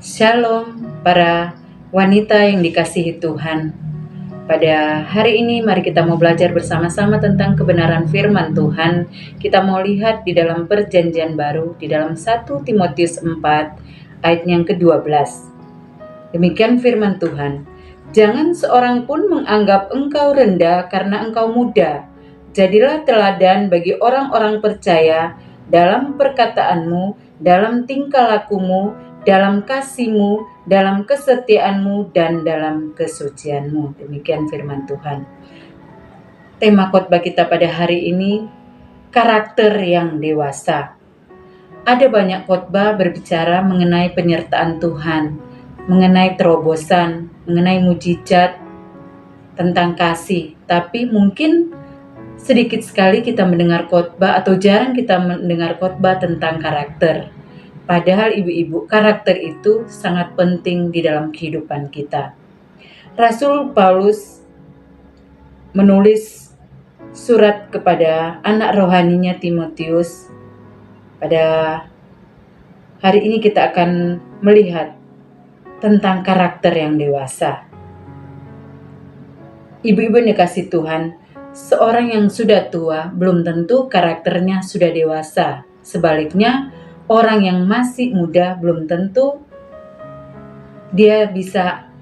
Shalom para wanita yang dikasihi Tuhan. Pada hari ini mari kita mau belajar bersama-sama tentang kebenaran firman Tuhan. Kita mau lihat di dalam perjanjian baru di dalam 1 Timotius 4 ayat yang ke-12. Demikian firman Tuhan. Jangan seorang pun menganggap engkau rendah karena engkau muda. Jadilah teladan bagi orang-orang percaya dalam perkataanmu, dalam tingkah lakumu, dalam kasihmu, dalam kesetiaanmu, dan dalam kesucianmu. Demikian firman Tuhan. Tema khotbah kita pada hari ini, karakter yang dewasa. Ada banyak khotbah berbicara mengenai penyertaan Tuhan, mengenai terobosan, mengenai mujizat, tentang kasih. Tapi mungkin sedikit sekali kita mendengar khotbah atau jarang kita mendengar khotbah tentang karakter. Padahal ibu-ibu, karakter itu sangat penting di dalam kehidupan kita. Rasul Paulus menulis surat kepada anak rohaninya Timotius. Pada hari ini kita akan melihat tentang karakter yang dewasa. Ibu-ibu yang dikasihi Tuhan, seorang yang sudah tua belum tentu karakternya sudah dewasa. Sebaliknya, orang yang masih muda belum tentu dia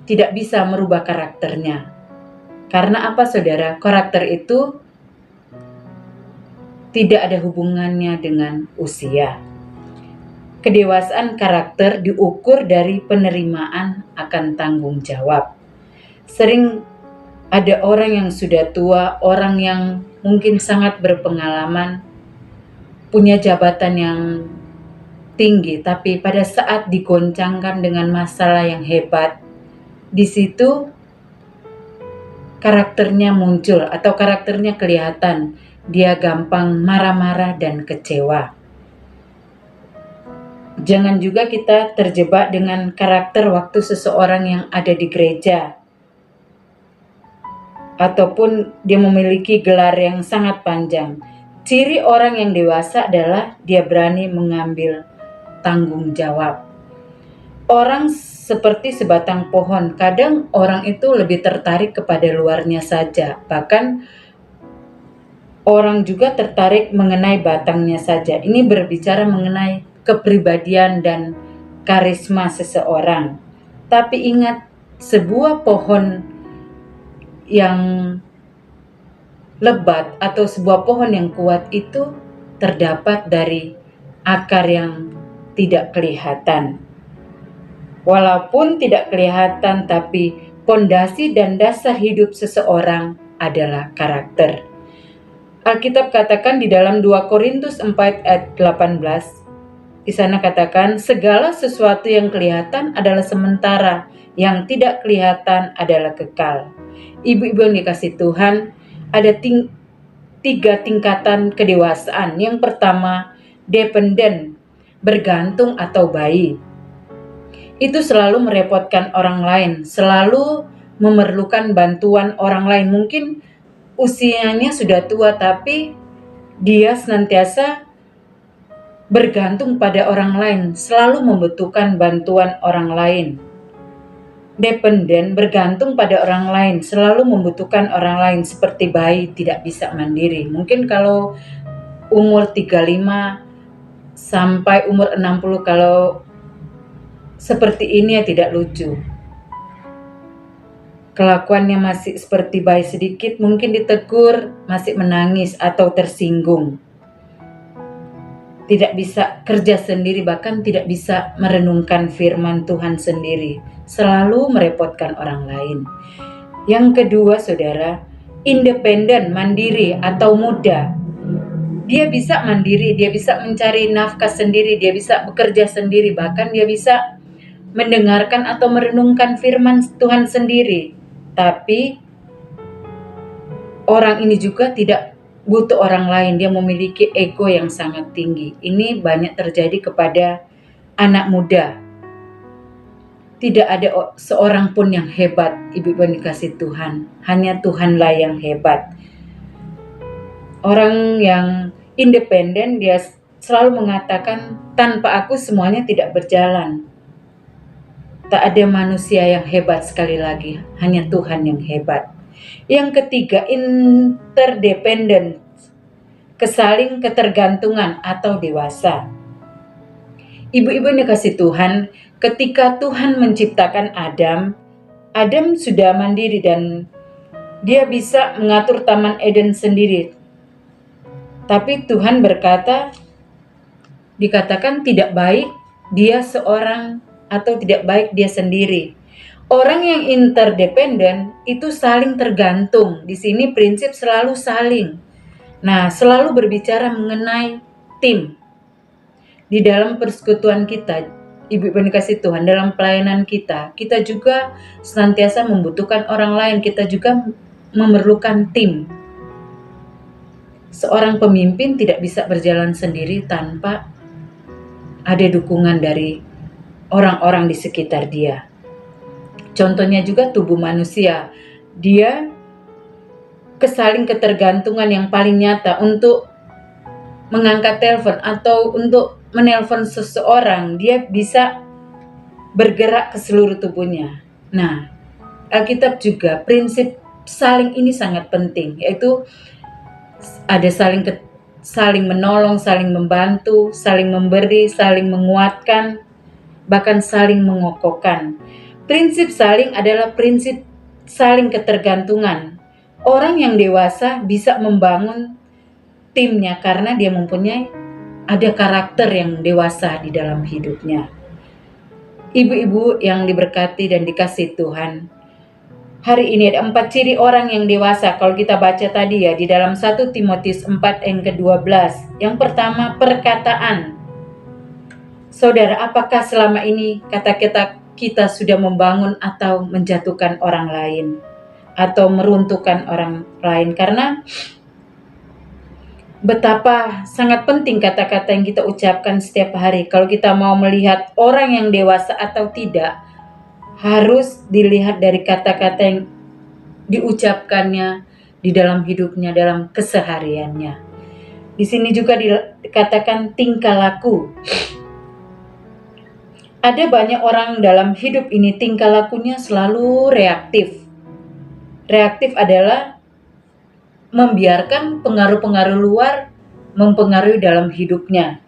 tidak bisa merubah karakternya. Karena apa saudara? Karakter itu tidak ada hubungannya dengan usia. Kedewasaan karakter diukur dari penerimaan akan tanggung jawab. Sering ada orang yang sudah tua, orang yang mungkin sangat berpengalaman, punya jabatan yang tinggi, tapi pada saat digoncangkan dengan masalah yang hebat, di situ karakternya muncul atau karakternya kelihatan. Dia gampang marah-marah dan kecewa. Jangan juga kita terjebak dengan karakter waktu seseorang yang ada di gereja, ataupun dia memiliki gelar yang sangat panjang. Ciri orang yang dewasa adalah dia berani mengambil tanggung jawab. Orang seperti sebatang pohon, kadang orang itu lebih tertarik kepada luarnya saja, bahkan orang juga tertarik mengenai batangnya saja. Ini berbicara mengenai kepribadian dan karisma seseorang. Tapi ingat, sebuah pohon yang lebat atau sebuah pohon yang kuat itu terdapat dari akar yang tidak kelihatan. Walaupun tidak kelihatan, tapi pondasi dan dasar hidup seseorang adalah karakter. Alkitab katakan di dalam 2 Korintus 4 ayat 18, di sana katakan, segala sesuatu yang kelihatan adalah sementara, yang tidak kelihatan adalah kekal. Ibu-ibu yang dikasihi Tuhan, ada 3 tingkatan kedewasaan. Yang pertama, dependen, bergantung atau bayi. Itu selalu merepotkan orang lain, selalu memerlukan bantuan orang lain. Mungkin usianya sudah tua, tapi dia senantiasa bergantung pada orang lain, selalu membutuhkan bantuan orang lain. Dependen, bergantung pada orang lain, selalu membutuhkan orang lain, seperti bayi tidak bisa mandiri. Mungkin kalau umur 35 sampai umur 60, kalau seperti ini ya tidak lucu. Kelakuannya masih seperti bayi sedikit, mungkin ditegur masih menangis atau tersinggung. Tidak bisa kerja sendiri, bahkan tidak bisa merenungkan firman Tuhan sendiri. Selalu merepotkan orang lain. Yang kedua saudara, independen, mandiri atau muda. Dia bisa mandiri, dia bisa mencari nafkah sendiri, dia bisa bekerja sendiri, bahkan dia bisa mendengarkan atau merenungkan firman Tuhan sendiri. Tapi orang ini juga tidak butuh orang lain, dia memiliki ego yang sangat tinggi. Ini banyak terjadi kepada anak muda. Tidak ada seorang pun yang hebat, ibu-ibu yang dikasih Tuhan. Hanya Tuhanlah yang hebat. Orang yang independen, dia selalu mengatakan, tanpa aku semuanya tidak berjalan. Tak ada manusia yang hebat, sekali lagi, hanya Tuhan yang hebat. Yang ketiga, interdependent, kesaling ketergantungan atau dewasa. Ibu-ibu yang dikasih Tuhan, ketika Tuhan menciptakan Adam sudah mandiri dan dia bisa mengatur Taman Eden sendiri. Tapi Tuhan berkata, dikatakan tidak baik dia seorang atau tidak baik dia sendiri. Orang yang interdependen itu saling tergantung. Di sini prinsip selalu saling. Nah, selalu berbicara mengenai tim. Di dalam persekutuan kita, ibu-ibu yang dikasih Tuhan, dalam pelayanan kita juga senantiasa membutuhkan orang lain. Kita juga memerlukan tim. Seorang pemimpin tidak bisa berjalan sendiri tanpa ada dukungan dari orang-orang di sekitar dia. Contohnya juga tubuh manusia. Dia kesaling ketergantungan yang paling nyata untuk mengangkat telepon atau untuk menelpon seseorang. Dia bisa bergerak ke seluruh tubuhnya. Nah, Alkitab juga prinsip saling ini sangat penting, yaitu ada saling menolong, saling membantu, saling memberi, saling menguatkan, bahkan saling mengokohkan. Prinsip saling adalah prinsip saling ketergantungan. Orang yang dewasa bisa membangun timnya karena dia mempunyai ada karakter yang dewasa di dalam hidupnya. Ibu-ibu yang diberkati dan dikasih Tuhan, hari ini ada 4 ciri orang yang dewasa. Kalau kita baca tadi ya di dalam 1 Timotius 4 yang ke-12. Yang pertama, perkataan. Saudara, apakah selama ini kata-kata kita sudah membangun atau menjatuhkan orang lain atau meruntuhkan orang lain? Karena betapa sangat penting kata-kata yang kita ucapkan setiap hari. Kalau kita mau melihat orang yang dewasa atau tidak, harus dilihat dari kata-kata yang diucapkannya di dalam hidupnya, dalam kesehariannya. Di sini juga dikatakan tingkah laku. Ada banyak orang dalam hidup ini tingkah lakunya selalu reaktif. Reaktif adalah membiarkan pengaruh-pengaruh luar mempengaruhi dalam hidupnya.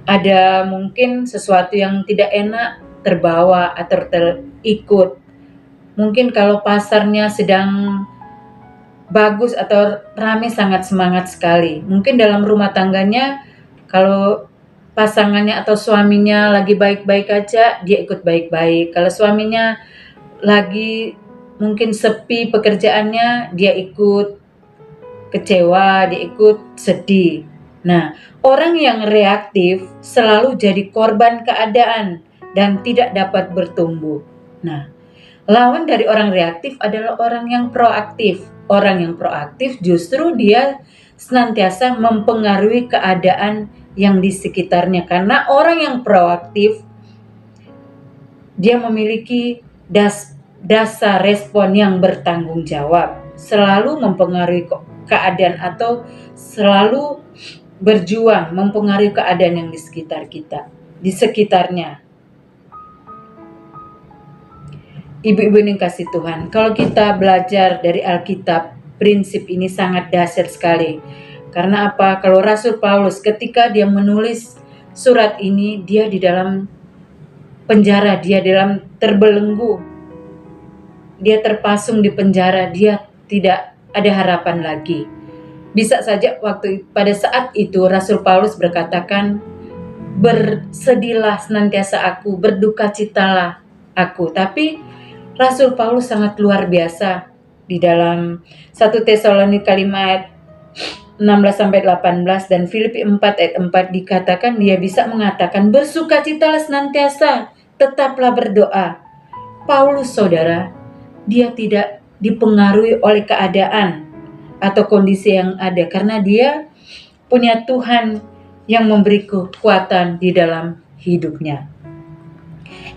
Ada mungkin sesuatu yang tidak enak terbawa atau terikut. Mungkin kalau pasarnya sedang bagus atau ramai, sangat semangat sekali. Mungkin dalam rumah tangganya kalau pasangannya atau suaminya lagi baik-baik aja, dia ikut baik-baik. Kalau suaminya lagi mungkin sepi pekerjaannya, dia ikut kecewa, dia ikut sedih. Nah, orang yang reaktif selalu jadi korban keadaan dan tidak dapat bertumbuh. Nah, lawan dari orang reaktif adalah orang yang proaktif. Orang yang proaktif justru dia senantiasa mempengaruhi keadaan yang di sekitarnya. Karena orang yang proaktif, dia memiliki dasar respon yang bertanggung jawab. Selalu mempengaruhi keadaan atau selalu berjuang mempengaruhi keadaan yang di sekitar kita, di sekitarnya. Ibu-ibu yang kasih Tuhan, kalau kita belajar dari Alkitab, prinsip ini sangat dahsyat sekali. Karena apa? Kalau Rasul Paulus ketika dia menulis surat ini, dia di dalam penjara, dia dalam terbelenggu, dia terpasung di penjara, dia tidak ada harapan lagi. Bisa saja pada saat itu Rasul Paulus berkatakan, bersedihlah senantiasa aku, berdukacitalah aku. Tapi Rasul Paulus sangat luar biasa. Di dalam 1 Tesalonika 5 ayat 16-18 dan Filipi 4 ayat 4 dikatakan dia bisa mengatakan bersukacitalah senantiasa, tetaplah berdoa. Paulus saudara, dia tidak dipengaruhi oleh keadaan atau kondisi yang ada karena dia punya Tuhan yang memberi kekuatan di dalam hidupnya.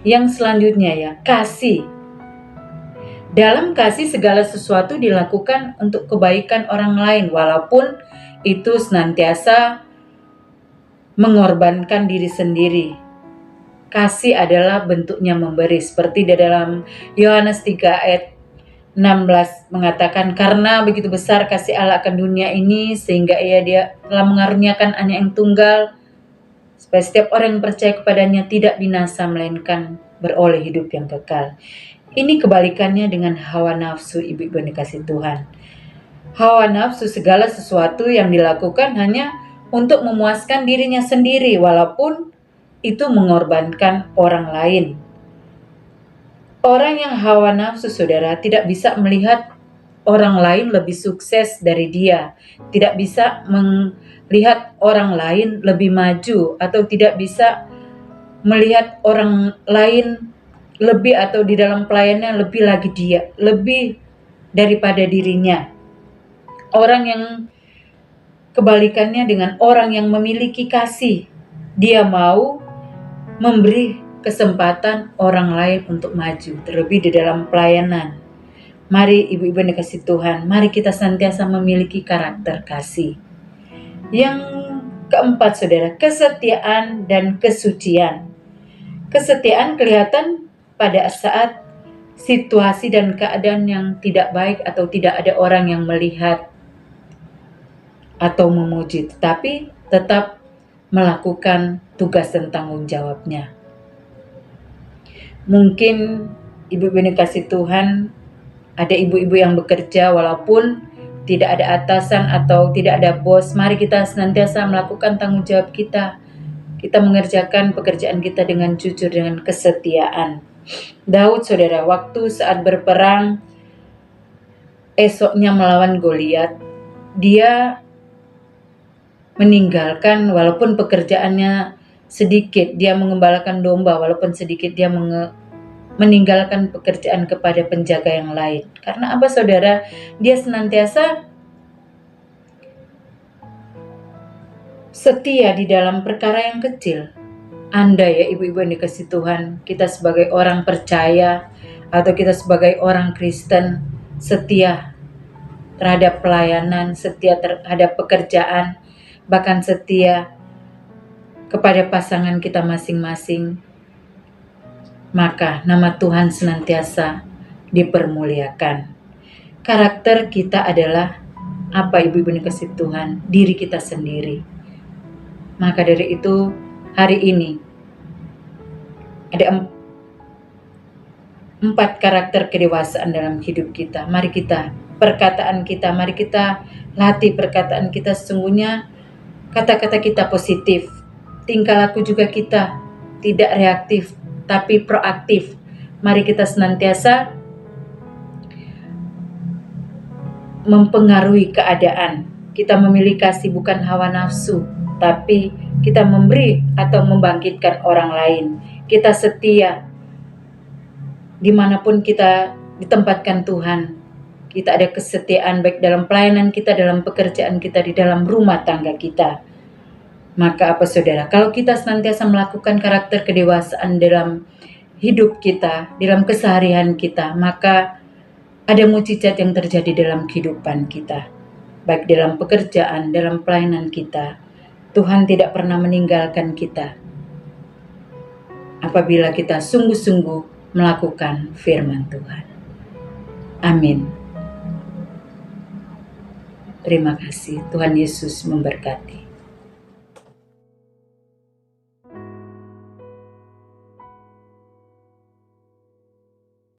Yang selanjutnya ya, kasih. Dalam kasih segala sesuatu dilakukan untuk kebaikan orang lain walaupun itu senantiasa mengorbankan diri sendiri. Kasih adalah bentuknya memberi seperti di dalam Yohanes 3 ayat 16 mengatakan karena begitu besar kasih Allah akan dunia ini sehingga dia telah mengaruniakan anak yang tunggal supaya setiap orang yang percaya kepadanya tidak binasa melainkan beroleh hidup yang kekal. Ini kebalikannya dengan hawa nafsu ibu-ibu yang dikasih Tuhan. Hawa nafsu segala sesuatu yang dilakukan hanya untuk memuaskan dirinya sendiri walaupun itu mengorbankan orang lain. Orang yang hawa nafsu saudara tidak bisa melihat orang lain lebih sukses dari dia, tidak bisa melihat orang lain lebih maju atau tidak bisa melihat orang lain lebih atau di dalam pelayanannya lebih daripada dirinya. Orang yang kebalikannya dengan orang yang memiliki kasih, dia mau memberi kesempatan orang lain untuk maju, terlebih di dalam pelayanan. Mari ibu-ibu yang dikasih Tuhan, mari kita senantiasa memiliki karakter kasih. Yang keempat saudara, kesetiaan dan kesucian. Kesetiaan kelihatan pada saat situasi dan keadaan yang tidak baik atau tidak ada orang yang melihat atau memuji, tetapi tetap melakukan tugas dan tanggung jawabnya. Mungkin ibu-ibu yang dikasih Tuhan, ada ibu-ibu yang bekerja walaupun tidak ada atasan atau tidak ada bos. Mari kita senantiasa melakukan tanggung jawab kita. Kita mengerjakan pekerjaan kita dengan jujur, dengan kesetiaan. Daud saudara, waktu saat berperang esoknya melawan Goliat, dia meninggalkan walaupun pekerjaannya sedikit, dia mengembalakan domba walaupun sedikit, dia meninggalkan pekerjaan kepada penjaga yang lain. Karena apa saudara? Dia senantiasa setia di dalam perkara yang kecil. Anda ya ibu-ibu yang dikasih Tuhan, kita sebagai orang percaya atau kita sebagai orang Kristen setia terhadap pelayanan, setia terhadap pekerjaan, bahkan setia kepada pasangan kita masing-masing, maka nama Tuhan senantiasa dipermuliakan. Karakter kita adalah apa ibu-ibu yang dikasih Tuhan? Diri kita sendiri. Maka dari itu hari ini ada 4 karakter kedewasaan dalam hidup kita. Mari kita, mari kita latih perkataan kita sesungguhnya kata-kata kita positif. Tingkah laku juga kita tidak reaktif, tapi proaktif. Mari kita senantiasa mempengaruhi keadaan. Kita memilih kasih bukan hawa nafsu, tapi kita memberi atau membangkitkan orang lain. Kita setia dimanapun kita ditempatkan Tuhan. Kita ada kesetiaan baik dalam pelayanan kita, dalam pekerjaan kita, di dalam rumah tangga kita. Maka apa saudara, kalau kita senantiasa melakukan karakter kedewasaan dalam hidup kita, dalam keseharian kita, maka ada mujizat yang terjadi dalam kehidupan kita. Baik dalam pekerjaan, dalam pelayanan kita. Tuhan tidak pernah meninggalkan kita apabila kita sungguh-sungguh melakukan firman Tuhan. Amin. Terima kasih. Tuhan Yesus memberkati.